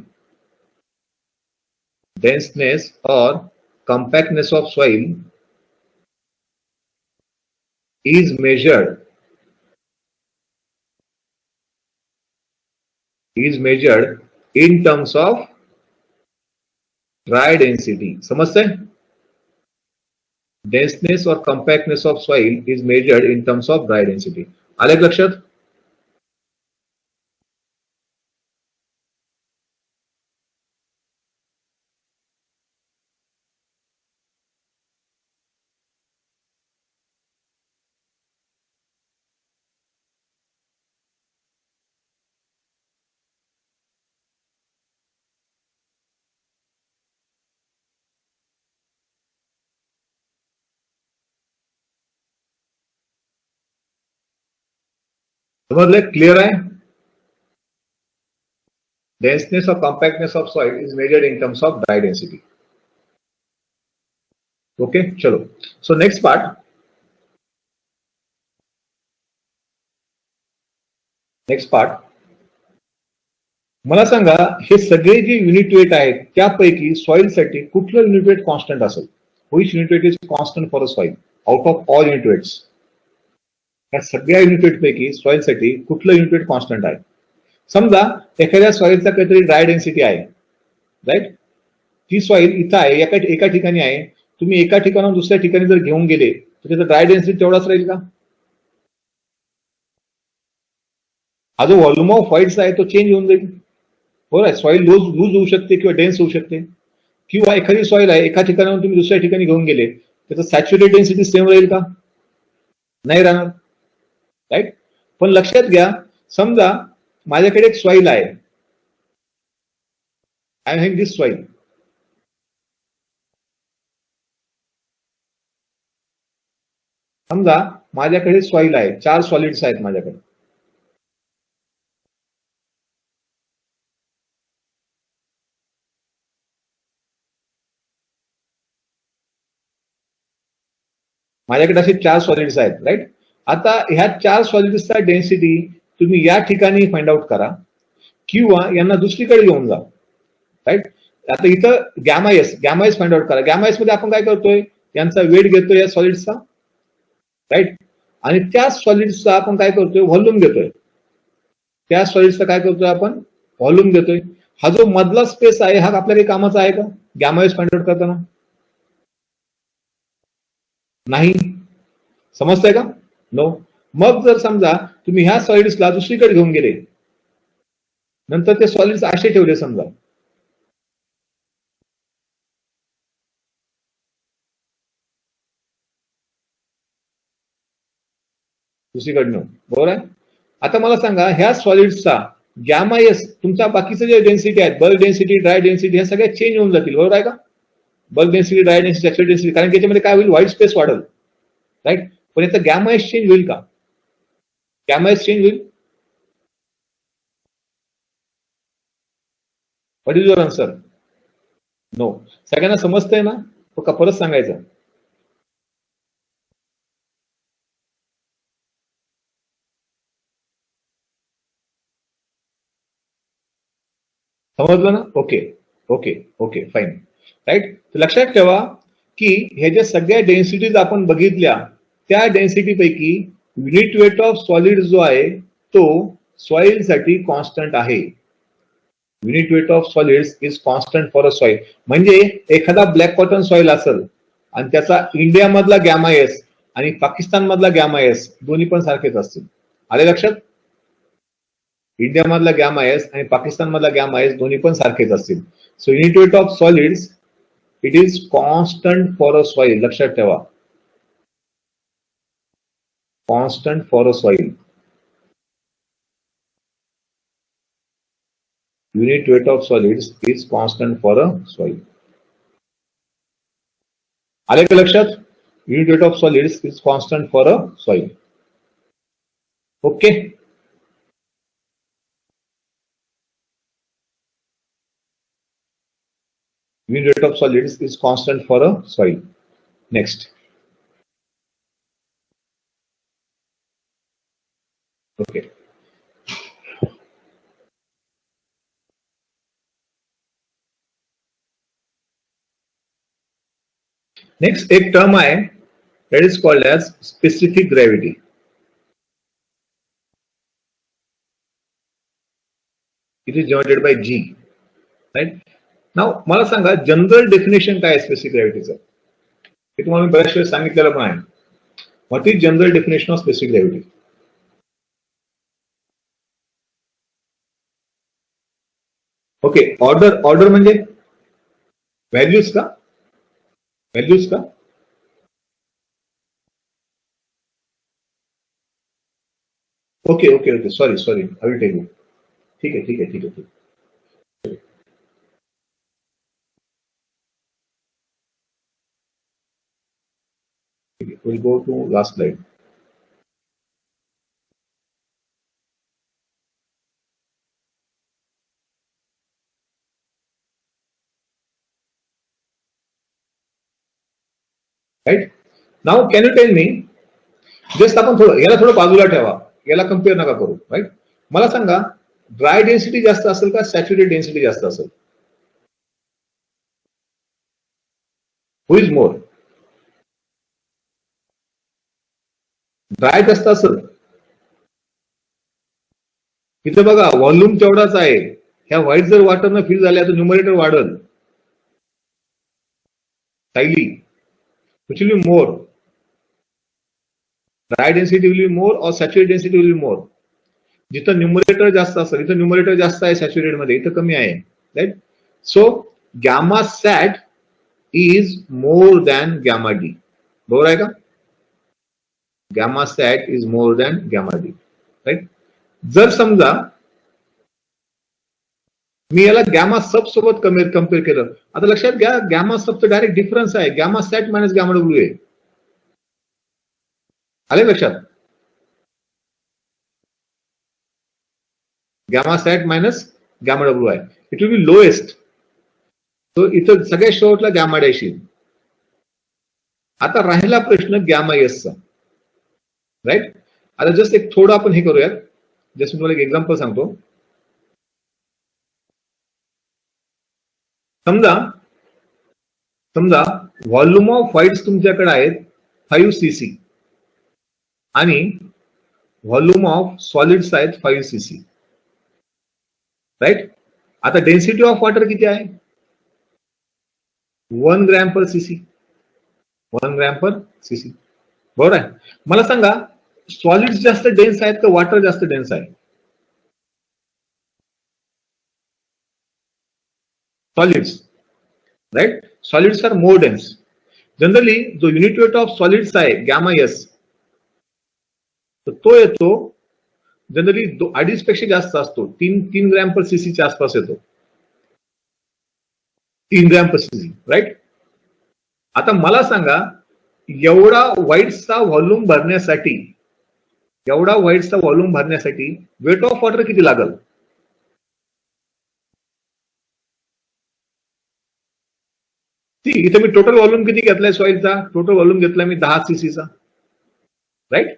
Denseness or compactness of soil is measured in terms of dry density. समझते हैं? Denseness or compactness of soil is measured in terms of dry density. आले लक्षात? समझले? Clear आहे? Denseness or compactness of soil is measured in terms of dry density. Okay, चलो. So next part. मला सांगा हे सगळे जे युनिट वेट आहेत त्यापैकी सॉइल साठी कुठलं युनिट वेट कॉन्स्टंट असेल? Which unit weight is constant for a soil out of all unit weights? या सगळ्या युनिट वेट पैकी सॉइल साठी कुठलं युनिट वेट कॉन्स्टंट आहे? समजा एखाद्या सॉइलचा काहीतरी ड्राय डेन्सिटी आहे. राईट? ती सॉइल इथं आहे, एका ठिकाणी आहे. तुम्ही एका ठिकाणाहून दुसऱ्या ठिकाणी जर घेऊन गेले तर त्याचा ड्राय डेन्सिटी तेवढाच राहील का? हा जो व्हॉल्यूम ऑफ व्हाईट्स आहे तो चेंज होऊन जाईल. बरोबर आहे? सॉइल लूज होऊ शकते किंवा डेन्स होऊ शकते. किंवा एखादी सॉइल आहे एका ठिकाणाहून तुम्ही दुसऱ्या ठिकाणी घेऊन गेले त्याचं सॅच्युरेट डेन्सिटी सेम राहील का? नाही राहणार. राईट? पण लक्षात घ्या, समजा माझ्याकडे एक सॉइल आहे. I am having this soil. समजा माझ्याकडे सॉइल आहे, 4 सॉलिड्स आहेत माझ्याकडे. माझ्याकडे असे 4 सॉलिड्स आहेत. राईट? आता ह्या 4 सॉलिड्सचा डेन्सिटी तुम्ही या ठिकाणी फाइंड आउट करा किंवा यांना दुसरीकडे घेऊन जा. राईट? आता इथं गॅमा एस फाइंड आउट करा. गॅमा एस मध्ये आपण काय करतोय, यांचा वेट घेतोय या सॉलिड्सचा, राईट, आणि त्या सॉलिड्सचा आपण काय करतोय, व्हॉल्यूम घेतोय. त्या सॉलिड्सचा काय करतोय आपण, व्हॉल्यूम घेतोय. हा जो मधला स्पेस आहे हा आपल्या काही कामाचा आहे का गॅमा एस फाइंड आउट करताना? नाही. समजतंय का? नो. मग जर समजा तुम्ही ह्या सॉलिड्सला दुसरीकडे घेऊन गेले, नंतर ते सॉलिड्स असे ठेवले समजा, दुसरीकडनं, बरोबर आहे. आता मला सांगा ह्या सॉलिड्सचा गॅमा एस तुमचा बाकीचे जे डेन्सिटी आहेत, बल्क डेन्सिटी, ड्राय डेन्सिटी, ह्या सगळ्या चेंज होऊन जातील, बरोबर आहे का? Bulk density, dry density, actual density, कारण की याच्यामध्ये काय होईल, व्हाईट स्पेस वाढेल, राईट. पण याचा गॅमा एस चेंज होईल का? गॅमा एस चेंज होईल? What is your answer? No. सगळ्यांना समजतंय ना? का परत सांगायचं? समजलं ना? Okay okay okay fine, right. लक्षात ठेवा की हे जे सगळ्या डेन्सिटीज आपण बघितल्या, त्या डेन्सिटी पैकी युनिट वेट ऑफ सॉलिड जो आहे तो सॉइल साठी कॉन्स्टंट आहे. Unit weight of solids is constant for a soil. म्हणजे एखादा ब्लॅक कॉटन सॉइल असेल आणि त्याचा इंडिया मधला गॅमा एस आणि पाकिस्तान मधला गॅमा एस दोन्ही पण सारखेच असतील. आले लक्षात? इंडिया मधला गॅमा एस आणि पाकिस्तान मधला गॅमा एस दोन्ही पण सारखेच असतील. So unit weight of solids it is constant for a soil. लक्षात ठेवा, constant for a soil. Unit weight of solids is constant for a soil. आले का लक्षात? Unit weight of solids is constant for a soil. Okay. Unit weight of solids is constant for a soil. Next. Okay. Next एक term आहे, that is called as specific gravity. It is denoted by G. Right? Now मला सांगा general definition काय आहे specific ग्रॅव्हिटीचं? हे तुम्हाला मी बऱ्याच वेळेस सांगितलेलं पण आहे. What is general definition of specific gravity? Okay, order म्हणजे व्हॅल्यूज का? व्हॅल्यूज का? Okay okay okay, sorry I will tell you. ठीक आहे ठीक आहे ठीक आहे ठीक आहे. We'll go to last slide. Right? Now can you tell me, just आपण याला थोडं बाजूला ठेवा, याला कम्पेअर नका करू, राईट. मला सांगा ड्राय डेन्सिटी जास्त असेल का सॅच्युरेटेड डेन्सिटी जास्त असेल? हु इज मोर? ड्राय जास्त असेल. इथे बघा व्हॉल्यूम तेवढाच आहे. ह्या व्हाईट जर वॉटरनं फिल झाल्या तर न्यूमरेटर वाढल, Sayali, which will be more? Dry density will be more और saturated density will be more? जिथं न्यूमरेटर जास्त असेल इथं न्यूमरेटर जास्त आहे सॅच्युरेटेड मध्ये, इथं कमी आहे, right. So gamma sat is more than gamma D. बरोबर आहे का? Gamma sat is more than gamma D, right. जर समजा मी याला गॅमा सब सोबत कम्पेअर केलं, आता लक्षात घ्या गॅमा सबचं डायरेक्ट डिफरन्स आहे, gamma sat minus gamma W आहे. आले लक्षात? Gamma sat minus gamma W आहे, इट विल बी लोएस्ट. तो इथं सगळ्यात शेवटला गॅमा डॅश येईल. आता राहिला प्रश्न गॅमा एसचा, राईट. आता जस्ट एक थोडं आपण हे करूयात, जस्ट मी तुम्हाला एक एक्झाम्पल सांगतो. समजा समजा व्हॉल्यूम ऑफ व्हाईट्स तुमच्याकडे आहेत 5cc आणि व्हॉल्यूम ऑफ सॉलिड्स आहेत 5cc, राईट. आता डेन्सिटी ऑफ वॉटर किती आहे? 1 gram per CC. 1 gram per CC, बरोबर आहे. मला सांगा सॉलिड्स जास्त डेन्स आहेत का वॉटर जास्त डेन्स आहे? Solids, right. Solids are more dense. Generally जो युनिट वेट ऑफ सॉलिड्स आहे गॅमा एस, तर तो येतो जनरली 2.5 पेक्षा जास्त असतो. 3 ग्रॅम पर सीसीच्या आसपास येतो. 3 ग्रॅम पर सीसी, राईट. आता मला सांगा एवढा व्हाईट्सचा व्हॉल्यूम भरण्यासाठी वेट ऑफ वॉटर किती लागल? इथे मी टोटल व्हॉल्यूम किती घेतलाय सॉइलचा? टोटल व्हॉल्यूम घेतला मी 10 सीसीचा, राईट.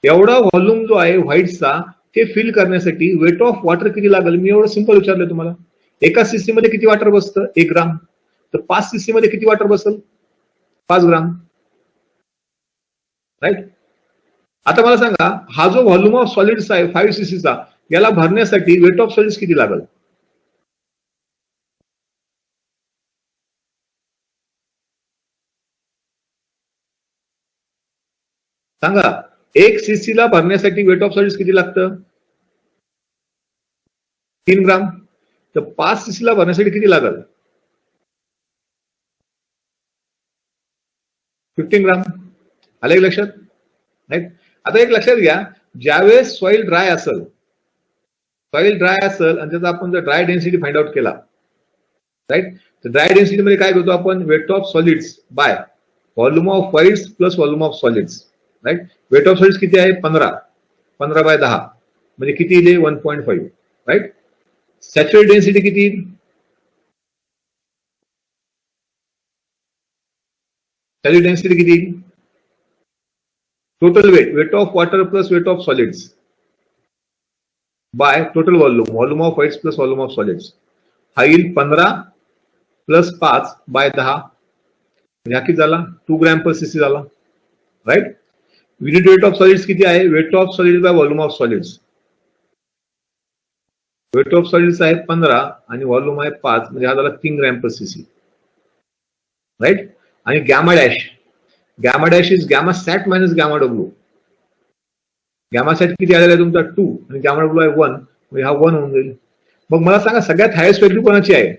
एवढा व्हॉल्यूम जो आहे व्हाईट्सचा ते फिल करण्यासाठी वेट ऑफ वॉटर किती लागेल? मी एवढं सिंपल विचारलंय तुम्हाला. एका सीसी मध्ये किती वॉटर बसतं? 1 ग्राम. तर 5 सीसी मध्ये किती वॉटर बसेल? 5 ग्राम, राईट. आता मला सांगा हा जो व्हॉल्यूम ऑफ सॉलिड्स आहे 5cc याला भरण्यासाठी वेट ऑफ सॉलिड्स किती लागेल? सांगा 1 cc ला भरण्यासाठी वेट ऑफ सॉलिड्स किती लागतं? 3 ग्राम. तर 5 cc ला भरण्यासाठी किती लागेल? 15 ग्राम. आलं एक लक्षात, राईट. आता एक लक्षात घ्या, ज्यावेळेस सॉइल ड्राय असेल आणि त्याचा आपण जर ड्राय डेन्सिटी फाइंड आउट केला, राईट, तर ड्राय डेन्सिटी मध्ये काय घेतो आपण? Weight of solids by volume of voids plus volume of solids, right. Weight of solids किती आहे? 15/10 म्हणजे किती येईल? 1.5, राईट. सॅच्युरेटेड डेन्सिटी किती येईल? डेन्सिटी किती येईल? Total weight of water plus weight of solids by total volume of voids plus volume of solids. हा येईल 15 प्लस 5/10 म्हणजे हा किती झाला? 2 ग्रॅम पर सीसी झाला, right. Unit weight of solids किती आहे? Weight of solids by volume of solids. Weight of solids आहे 15 आणि व्हॉल्यूम आहे 5 म्हणजे हा झाला 3 ग्रॅम पर सीसी, राईट. आणि gamma dash is gamma sat minus gamma W. Gamma sat किती आलेला आहे तुमचा? 2 आणि गॅमा डब्ल्यू आहे 1 म्हणजे हा 1 होऊन जाईल. मग मला सांगा सगळ्यात हायेस्ट व्हॅल्यू कोणाची आहे?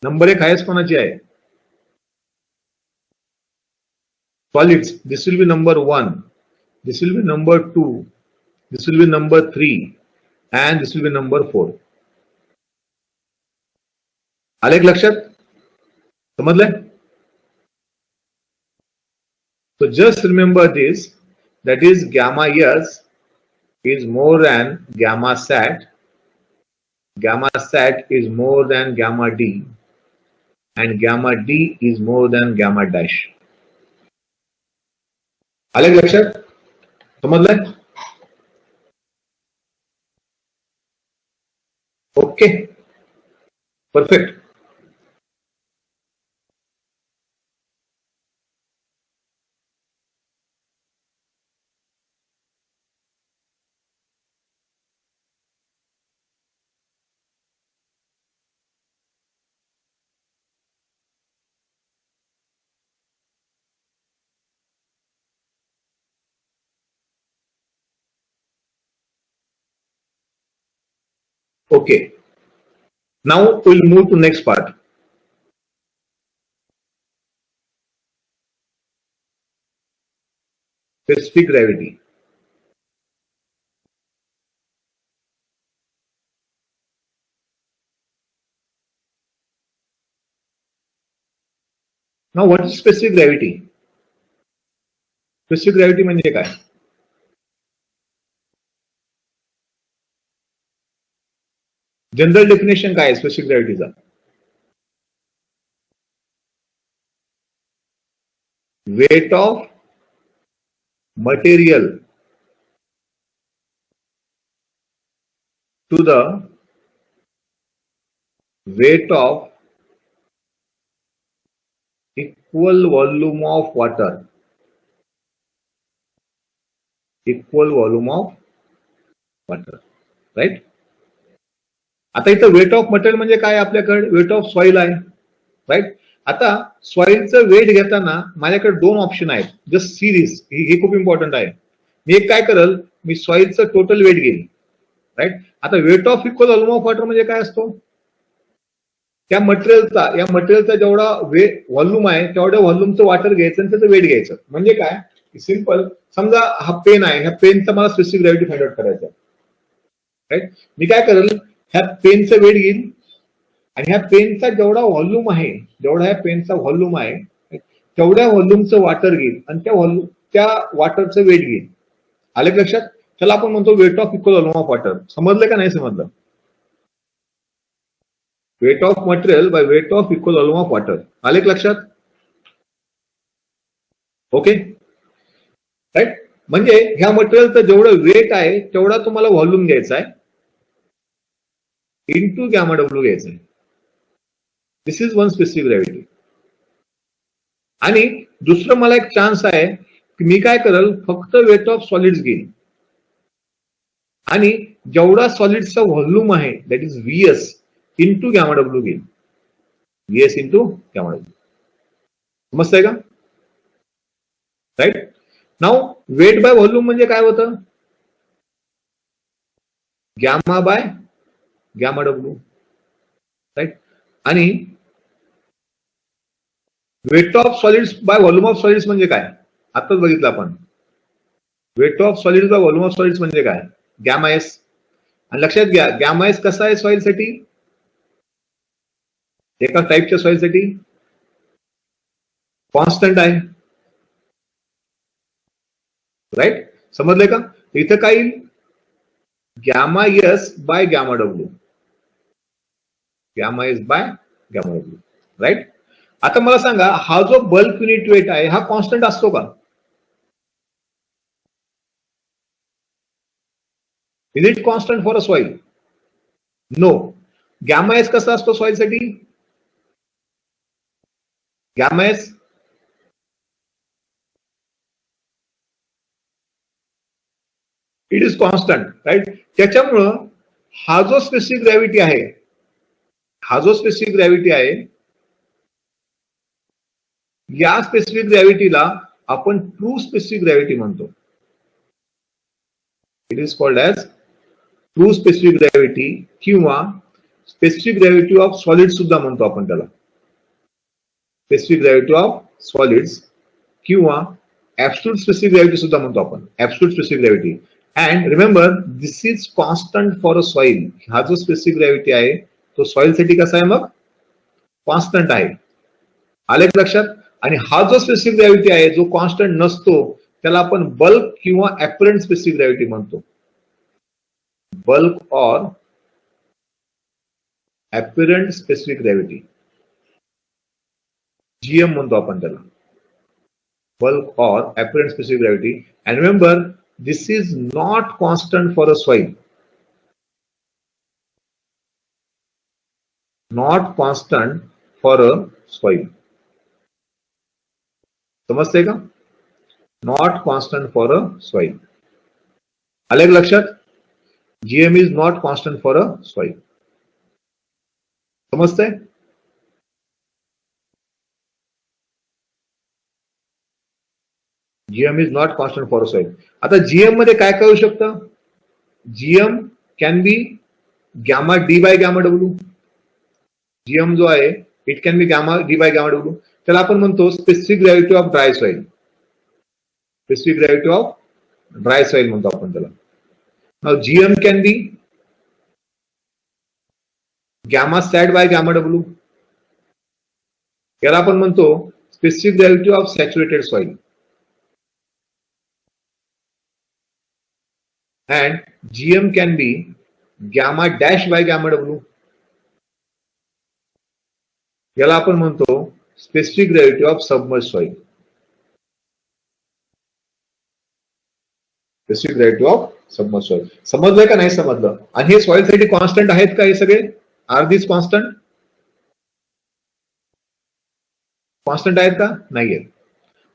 नंबर 1 हायेस्ट कोणाची आहे? Solids. This will be number 1, this will be number 2, this will be number 3 and this will be number 4. आले लक्षात? समजलंय? So just remember this, that is gamma S is more than gamma sat. Gamma sat is more than gamma D and gamma D is more than gamma dash. आले लक्षात? समजलंय? Okay, perfect. Okay, now we'll move to next part. Specific gravity. Now what is specific gravity? Specific gravity म्हणजे काय? General definition काय आहे specific ग्रॅव्हिटीचा? Weight of material to the weight of equal volume of water. Equal volume of water. Right. आता इथं weight of material म्हणजे काय आपल्याकडे वेट ऑफ सॉइल आहे. राईट. आता सॉइलचं वेट घेताना माझ्याकडे दोन ऑप्शन आहेत. जस्ट सी दिस, हे खूप इम्पॉर्टंट आहे. मी एक काय करल, मी सॉइलचं टोटल वेट घेईल. राईट. आता weight of equal volume of water म्हणजे काय असतो, त्या मटेरियलचा जेवढा व्हॉल्यूम आहे तेवढ्या व्हॉल्यूमचं वॉटर घ्यायचं आणि त्याचं वेट घ्यायचं. म्हणजे काय, सिंपल. समजा हा पेन आहे, ह्या पेनचा मला स्पेसिफिक ग्रॅव्हिटी फाइंड आउट करायचा. राईट. मी काय करेल, ह्या पेनचं वेट घेईल आणि ह्या पेनचा जेवढा व्हॉल्यूम आहे, जेवढा ह्या पेनचा व्हॉल्यूम आहे तेवढ्या व्हॉल्यूमचं वॉटर घेईल आणि त्या वॉटरचं वेट घेईल. आले लक्षात. त्याला आपण म्हणतो weight of equal volume of water. समजलं का नाही समजलं. Weight of material by weight of equal volume of water. आले लक्षात. ओके. राईट. म्हणजे ह्या मटेरियलचं जेवढं वेट आहे तेवढा तुम्हाला व्हॉल्यूम घ्यायचा आहे इंटू गॅमा डब्ल्यू घ्यायचं आहे. दिस इज वन स्पेसिफिक ग्रॅव्हिटी. आणि दुसरं मला एक चान्स आहे की मी काय करेल, फक्त वेट ऑफ सॉलिड्स घेईन आणि जेवढा सॉलिडचा व्हॉल्यूम आहे that is VS into gamma W घेईन. VS into gamma W. समजतंय का. Right. Now weight by volume म्हणजे काय होतं, gamma by gamma W. Right. आणि weight of solids by volume of solids म्हणजे काय, आताच बघितलं आपण. Weight of solids by volume of solids म्हणजे काय, गॅमा एस. आणि लक्षात घ्या, गॅमा एस कसा आहे सॉइलसाठी, एका टाईपच्या सॉइलसाठी कॉन्स्टंट आहे. राईट. समजलंय का. इथं काय येईल, gamma S by gamma W. Gamma S by gamma W. Right. आता मला सांगा, हा जो बल्क युनिट वेट आहे हा कॉन्स्टंट असतो का. Is it constant for a soil. No. Gamma S कसा असतो सॉइलसाठी, gamma S it is constant. Right. त्याच्यामुळं हा जो स्पेसिफिक ग्रॅव्हिटी आहे, या स्पेसिफिक ग्रॅव्हिटीला आपण ट्रू स्पेसिफिक ग्रॅव्हिटी म्हणतो. It is called as true specific gravity किंवा स्पेसिफिक ग्रॅव्हिटी ऑफ सॉलिड सुद्धा म्हणतो आपण त्याला. स्पेसिफिक ग्रॅव्हिटी ऑफ सॉलिड्स किंवा ऍब्सोल्यूट स्पेसिफिक ग्रॅव्हिटी सुद्धा म्हणतो आपण. Absolute specific gravity. And remember this is constant for a soil. हा जो स्पेसिफिक ग्रॅव्हिटी आहे तो सॉइल साठी कसा आहे, मग कॉन्स्टंट आहे. आले लक्षात. आणि हा जो स्पेसिफिक ग्रॅव्हिटी आहे जो कॉन्स्टंट नसतो त्याला आपण बल्क किंवा ऍपरंट स्पेसिफिक ग्रॅव्हिटी म्हणतो. Bulk or apparent specific gravity, GM म्हणतो आपण त्याला. Bulk or apparent specific gravity. And remember this is not constant for a soil. Not constant for a soil. समजतंय का. Not constant for a soil. आले लक्षात. GM is not constant for a soil. समजतंय. GM is not constant for a soil. आता GM मध्ये काय काय होऊ शकतं, GM can be gamma D by gamma W. GM जो आहे it can be gamma D by gamma W. त्याला आपण म्हणतो specific gravity of dry soil. Specific gravity of dry soil म्हणतो आपण त्याला. Now GM can be gamma sat by gamma W. याला आपण म्हणतो specific gravity of saturated soil. And GM can be gamma dash by gamma W. याला आपण म्हणतो specific gravity of submerge soil. Specific gravity of submerge soil. समजलंय का नाही समजलं? आणि हे सॉइल साठी कॉन्स्टंट आहेत का हे सगळे? आर दिस कॉन्स्टंट? कॉन्स्टंट आहेत का? नाहीये.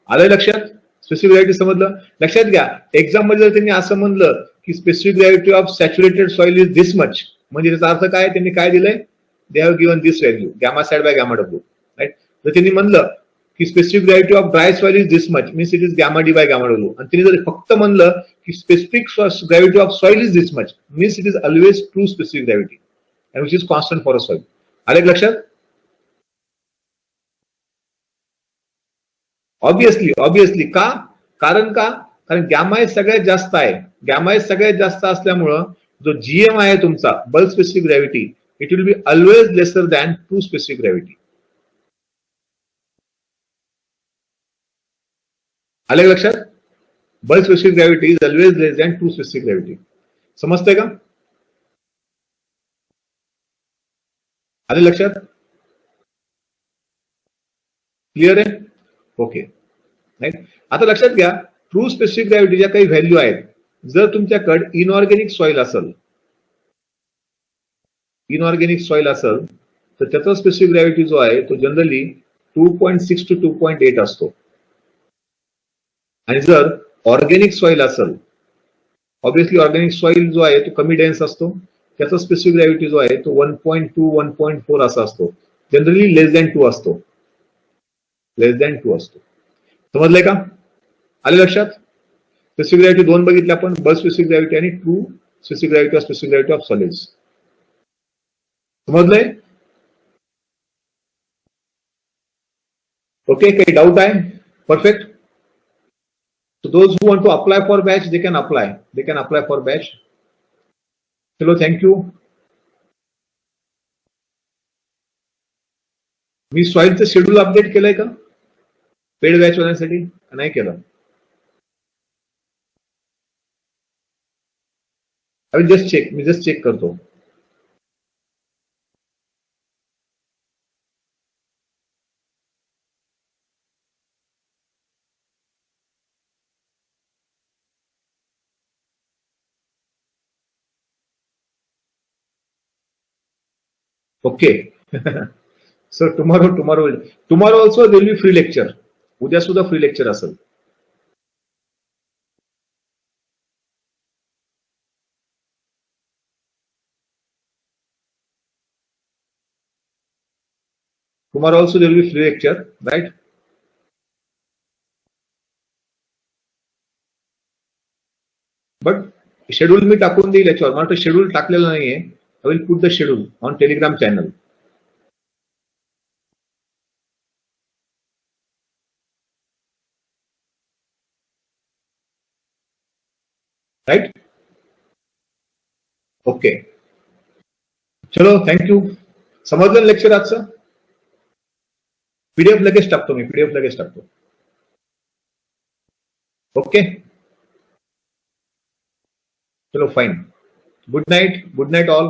आलं लक्षात? स्पेसिफिक ग्रॅव्हिटी समजलं? लक्षात घ्या, एक्झाम मध्ये जर त्यांनी असं म्हणलं की specific gravity of saturated soil is this much, म्हणजे त्याचा अर्थ काय? त्यांनी काय दिलंय? They have given this value, gamma sat by gamma W, right? जर त्यांनी म्हणलं की specific gravity of dry soil is this much, means it is gamma D by gamma W. आणि त्यांनी जर फक्त म्हणलं की specific gravity of soil is this much, means it is always true specific gravity and which is constant for a soil. आले लक्षात? Obviously का? कारण गॅमा एस सगळ्यात जास्त आहे. गॅमा एस सगळ्यात जास्त असल्यामुळं जो जीएम आहे तुमचा bulk specific gravity, it will be always lesser than true specific gravity. आले लक्षात? Bulk specific gravity is always less than true specific gravity. समजतंय का? आले लक्षात? क्लिअर आहे? Okay, right. आता लक्षात घ्या, ट्रू स्पेसिफिक ग्रॅव्हिटीच्या काही व्हॅल्यू आहेत. जर तुमच्याकडे इनऑर्गॅनिक सॉइल असेल, तर त्याचा स्पेसिफिक ग्रॅव्हिटी जो आहे तो जनरली 2.6 to 2.8 असतो. आणि जर ऑर्गॅनिक सॉइल असेल, ऑब्विसली ऑर्गॅनिक सॉइल जो आहे तो कमी डेन्स असतो, त्याचा स्पेसिफिक ग्रॅव्हिटी जो आहे तो 1.2 1.4 असा असतो. जनरली लेस दॅन 2 असतो. समजलंय का? आले लक्षात? स्पेसिफिक ग्रॅव्हिटी दोन बघितले आपण, बल्क स्पेसिफिक ग्रॅव्हिटी आणि true specific gravity of specific gravity of solids. समजलंय? ओके, काही डाऊट आहे? Perfect. So those who want to apply for batch, they can apply for batch. चलो, थँक यू. मी सॉइलचं शेड्यूल अपडेट केलंय का paid batch वाल्यांसाठी? नाही केलं. मी जस्ट चेक करतो. Okay. So tomorrow also will be free lecture. उद्या सुद्धा फ्री लेक्चर असेल. Tomorrow also will be free lecture, right? But schedule मी टाकून देईल याच्यावर. मला शेड्यूल टाकलेलं नाहीये. I will put the schedule on Telegram channel. Right? Okay, चलो, थँक्यू. समजलं लेक्चर आजचं? पीडीएफ लगेच टाकतो. ओके, चलो, फाईन. Good night all.